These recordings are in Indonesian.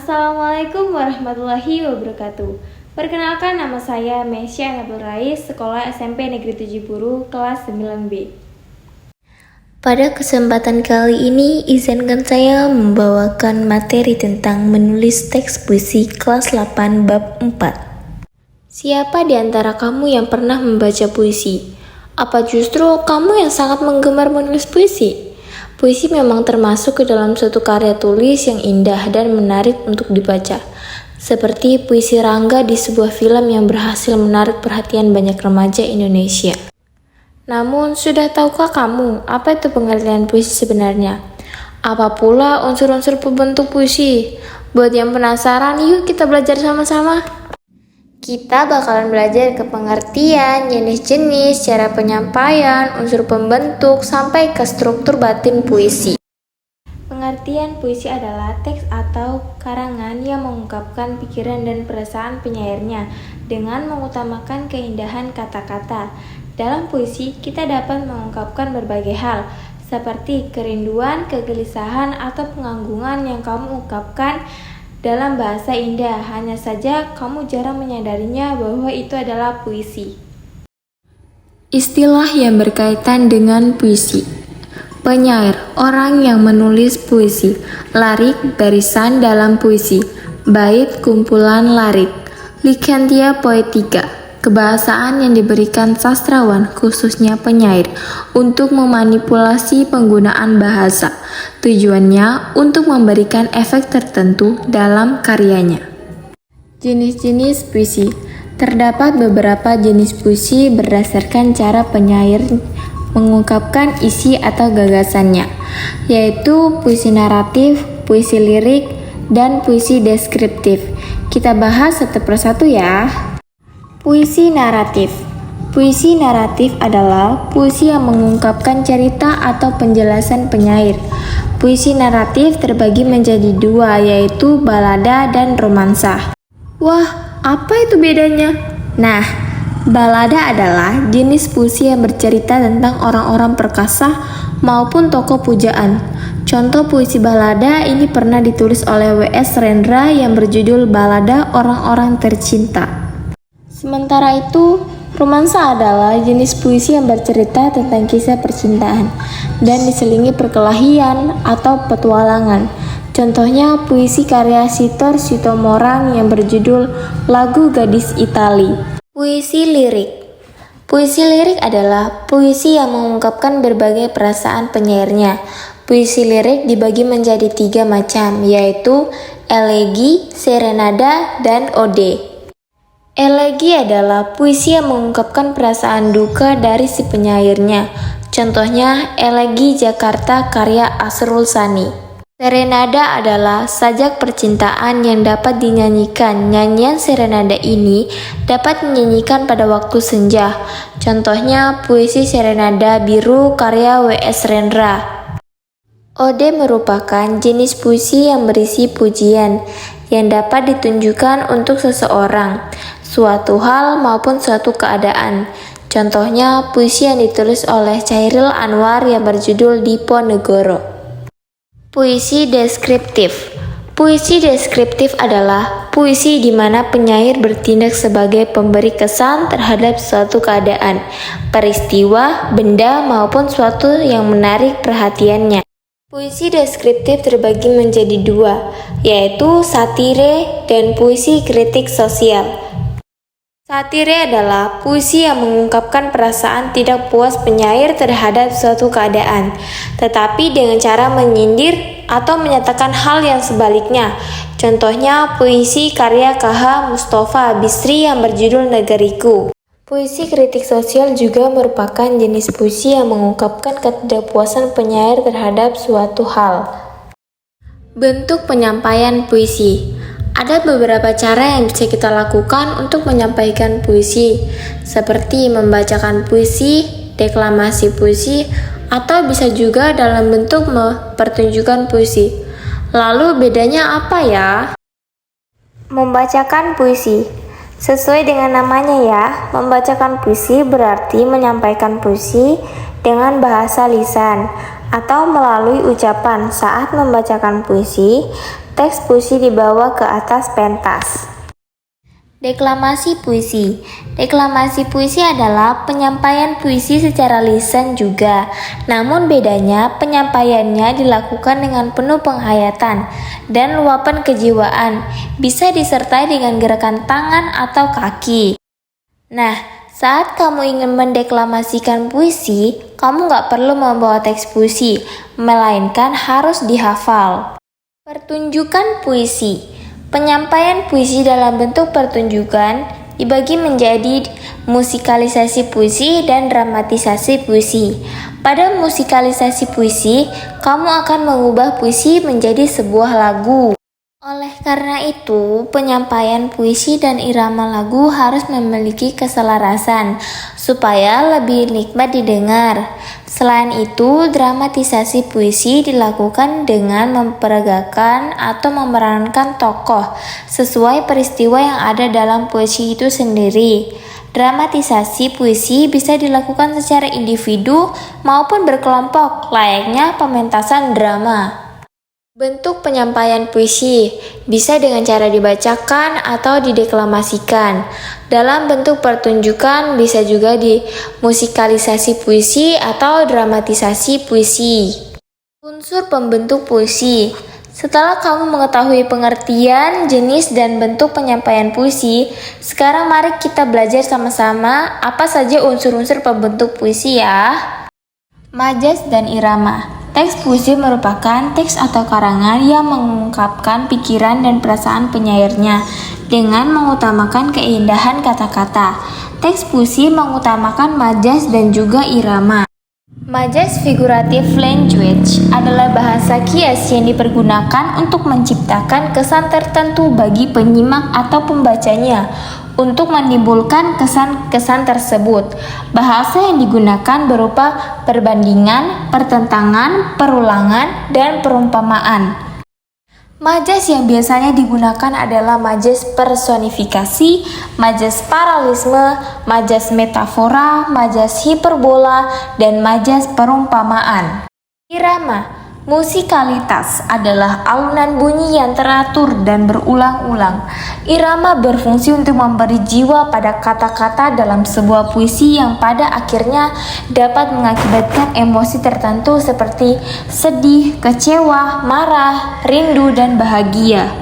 Assalamualaikum warahmatullahi wabarakatuh. Perkenalkan, nama saya Mesya Nabul Rais, sekolah SMP Negeri 7 Buru, kelas 9B. Pada kesempatan kali ini, izinkan saya membawakan materi tentang menulis teks puisi kelas 8 bab 4. Siapa di antara kamu yang pernah membaca puisi? Apa justru kamu yang sangat menggemar menulis puisi? Puisi memang termasuk ke dalam suatu karya tulis yang indah dan menarik untuk dibaca. Seperti puisi Rangga di sebuah film yang berhasil menarik perhatian banyak remaja Indonesia. Namun, sudah tahukah kamu apa itu pengertian puisi sebenarnya? Apa pula unsur-unsur pembentuk puisi? Buat yang penasaran, yuk kita belajar sama-sama. Kita bakalan belajar ke pengertian, jenis-jenis, cara penyampaian, unsur pembentuk, sampai ke struktur batin puisi. Pengertian puisi adalah teks atau karangan yang mengungkapkan pikiran dan perasaan penyairnya dengan mengutamakan keindahan kata-kata. Dalam puisi, kita dapat mengungkapkan berbagai hal, seperti kerinduan, kegelisahan, atau pengagumuan yang kamu ungkapkan dalam bahasa indah. Hanya saja kamu jarang menyadarinya bahwa itu adalah puisi. Istilah yang berkaitan dengan puisi. Penyair, orang yang menulis puisi. Larik, barisan dalam puisi. Bait, kumpulan larik. Licentia poetica, kebahasaan yang diberikan sastrawan, khususnya penyair, untuk memanipulasi penggunaan bahasa. Tujuannya untuk memberikan efek tertentu dalam karyanya. Jenis-jenis puisi. Terdapat beberapa jenis puisi berdasarkan cara penyair mengungkapkan isi atau gagasannya, yaitu puisi naratif, puisi lirik, dan puisi deskriptif. Kita bahas satu persatu ya. Puisi naratif. Puisi naratif adalah puisi yang mengungkapkan cerita atau penjelasan penyair. Puisi naratif terbagi menjadi dua, yaitu balada dan romansa. Wah, apa itu bedanya? Nah, balada adalah jenis puisi yang bercerita tentang orang-orang perkasa maupun tokoh pujaan. Contoh puisi balada ini pernah ditulis oleh W.S. Rendra yang berjudul Balada Orang-orang Tercinta. Sementara itu, romansa adalah jenis puisi yang bercerita tentang kisah percintaan dan diselingi perkelahian atau petualangan. Contohnya puisi karya Sitor Sitomorang yang berjudul Lagu Gadis Itali. Puisi lirik. Puisi lirik adalah puisi yang mengungkapkan berbagai perasaan penyairnya. Puisi lirik dibagi menjadi 3 macam, yaitu elegi, serenada, dan ode. Elegi adalah puisi yang mengungkapkan perasaan duka dari si penyairnya. Contohnya Elegi Jakarta karya Asrul Sani. Serenada adalah sajak percintaan yang dapat dinyanyikan. Nyanyian serenada ini dapat dinyanyikan pada waktu senja. Contohnya puisi Serenada Biru karya W.S. Rendra. Ode merupakan jenis puisi yang berisi pujian yang dapat ditunjukkan untuk seseorang, suatu hal maupun suatu keadaan. Contohnya puisi yang ditulis oleh Chairil Anwar yang berjudul Diponegoro. Puisi deskriptif. Puisi deskriptif adalah puisi di mana penyair bertindak sebagai pemberi kesan terhadap suatu keadaan, peristiwa, benda maupun suatu yang menarik perhatiannya. Puisi deskriptif terbagi menjadi 2, yaitu satire dan puisi kritik sosial. Satire adalah puisi yang mengungkapkan perasaan tidak puas penyair terhadap suatu keadaan, tetapi dengan cara menyindir atau menyatakan hal yang sebaliknya. Contohnya puisi karya K.H. Mustafa Bisri yang berjudul Negeriku. Puisi kritik sosial juga merupakan jenis puisi yang mengungkapkan ketidakpuasan penyair terhadap suatu hal. Bentuk penyampaian puisi. Ada beberapa cara yang bisa kita lakukan untuk menyampaikan puisi, seperti membacakan puisi, deklamasi puisi, atau bisa juga dalam bentuk pertunjukan puisi. Lalu bedanya apa ya? Membacakan puisi. Sesuai dengan namanya ya, membacakan puisi berarti menyampaikan puisi dengan bahasa lisan atau melalui ucapan. Saat membacakan puisi, teks puisi dibawa ke atas pentas. Deklamasi puisi. Deklamasi puisi adalah penyampaian puisi secara lisan juga. Namun bedanya penyampaiannya dilakukan dengan penuh penghayatan dan luapan kejiwaan. Bisa disertai dengan gerakan tangan atau kaki. Nah, saat kamu ingin mendeklamasikan puisi, kamu nggak perlu membawa teks puisi, melainkan harus dihafal. Pertunjukan puisi. Penyampaian puisi dalam bentuk pertunjukan dibagi menjadi musikalisasi puisi dan dramatisasi puisi. Pada musikalisasi puisi, kamu akan mengubah puisi menjadi sebuah lagu. Oleh karena itu, penyampaian puisi dan irama lagu harus memiliki keselarasan supaya lebih nikmat didengar. Selain itu, dramatisasi puisi dilakukan dengan memperagakan atau memerankan tokoh sesuai peristiwa yang ada dalam puisi itu sendiri. Dramatisasi puisi bisa dilakukan secara individu maupun berkelompok, layaknya pementasan drama. Bentuk penyampaian puisi bisa dengan cara dibacakan atau dideklamasikan. Dalam bentuk pertunjukan bisa juga dimusikalisasi puisi atau dramatisasi puisi. Unsur pembentuk puisi. Setelah kamu mengetahui pengertian, jenis, dan bentuk penyampaian puisi, sekarang mari kita belajar sama-sama apa saja unsur-unsur pembentuk puisi ya. Majas dan irama. Teks puisi merupakan teks atau karangan yang mengungkapkan pikiran dan perasaan penyairnya dengan mengutamakan keindahan kata-kata. Teks puisi mengutamakan majas dan juga irama. Majas figurative language adalah bahasa kias yang dipergunakan untuk menciptakan kesan tertentu bagi penyimak atau pembacanya. Untuk menimbulkan kesan-kesan tersebut, bahasa yang digunakan berupa perbandingan, pertentangan, perulangan, dan perumpamaan. Majas yang biasanya digunakan adalah majas personifikasi, majas paralelisme, majas metafora, majas hiperbola, dan majas perumpamaan. Irama. Musikalitas adalah alunan bunyi yang teratur dan berulang-ulang. Irama berfungsi untuk memberi jiwa pada kata-kata dalam sebuah puisi yang pada akhirnya dapat mengakibatkan emosi tertentu seperti sedih, kecewa, marah, rindu, dan bahagia.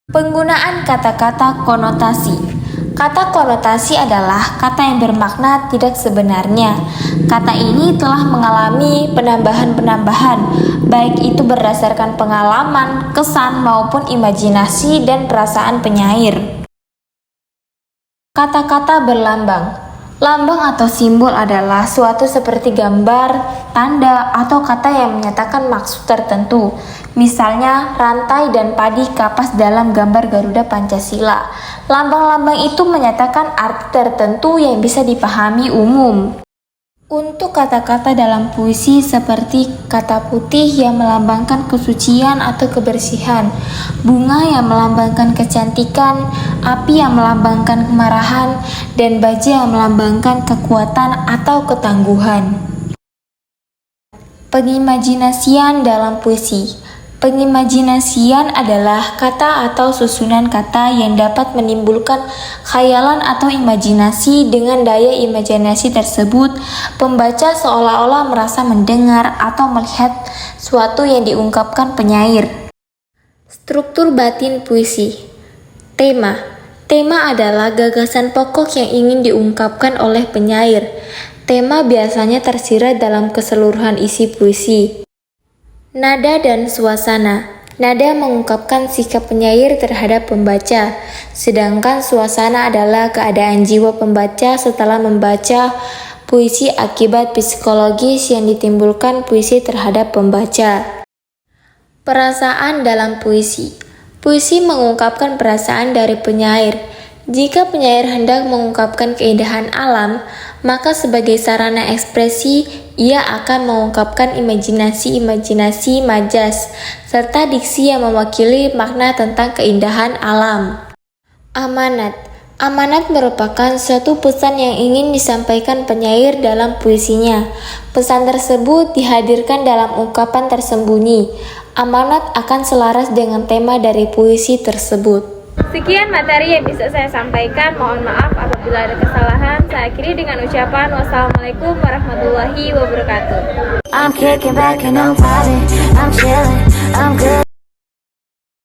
Penggunaan kata-kata konotasi. Kata konotasi adalah kata yang bermakna tidak sebenarnya. Kata ini telah mengalami penambahan-penambahan, baik itu berdasarkan pengalaman, kesan, maupun imajinasi dan perasaan penyair. Kata-kata berlambang. Lambang atau simbol adalah suatu seperti gambar, tanda, atau kata yang menyatakan maksud tertentu. Misalnya, rantai dan padi kapas dalam gambar Garuda Pancasila. Lambang-lambang itu menyatakan arti tertentu yang bisa dipahami umum. Untuk kata-kata dalam puisi seperti kata putih yang melambangkan kesucian atau kebersihan, bunga yang melambangkan kecantikan, api yang melambangkan kemarahan, dan baja yang melambangkan kekuatan atau ketangguhan. Pengimajinasian dalam puisi. Pengimajinasian adalah kata atau susunan kata yang dapat menimbulkan khayalan atau imajinasi. Dengan daya imajinasi tersebut, pembaca seolah-olah merasa mendengar atau melihat sesuatu yang diungkapkan penyair. Struktur batin puisi. Tema. Tema adalah gagasan pokok yang ingin diungkapkan oleh penyair. Tema biasanya tersirat dalam keseluruhan isi puisi. Nada dan suasana. Nada mengungkapkan sikap penyair terhadap pembaca, sedangkan suasana adalah keadaan jiwa pembaca setelah membaca puisi akibat psikologis yang ditimbulkan puisi terhadap pembaca. Perasaan dalam puisi. Puisi mengungkapkan perasaan dari penyair. Jika penyair hendak mengungkapkan keindahan alam, maka sebagai sarana ekspresi, ia akan mengungkapkan imajinasi-imajinasi majas, serta diksi yang mewakili makna tentang keindahan alam. Amanat. Amanat merupakan suatu pesan yang ingin disampaikan penyair dalam puisinya. Pesan tersebut dihadirkan dalam ungkapan tersembunyi. Amanat akan selaras dengan tema dari puisi tersebut. Sekian materi yang bisa saya sampaikan. Mohon maaf apabila ada kesalahan. Saya akhiri dengan ucapan wassalamualaikum warahmatullahi wabarakatuh. I'm kicking back and I'm vibing, I'm chilling, I'm good.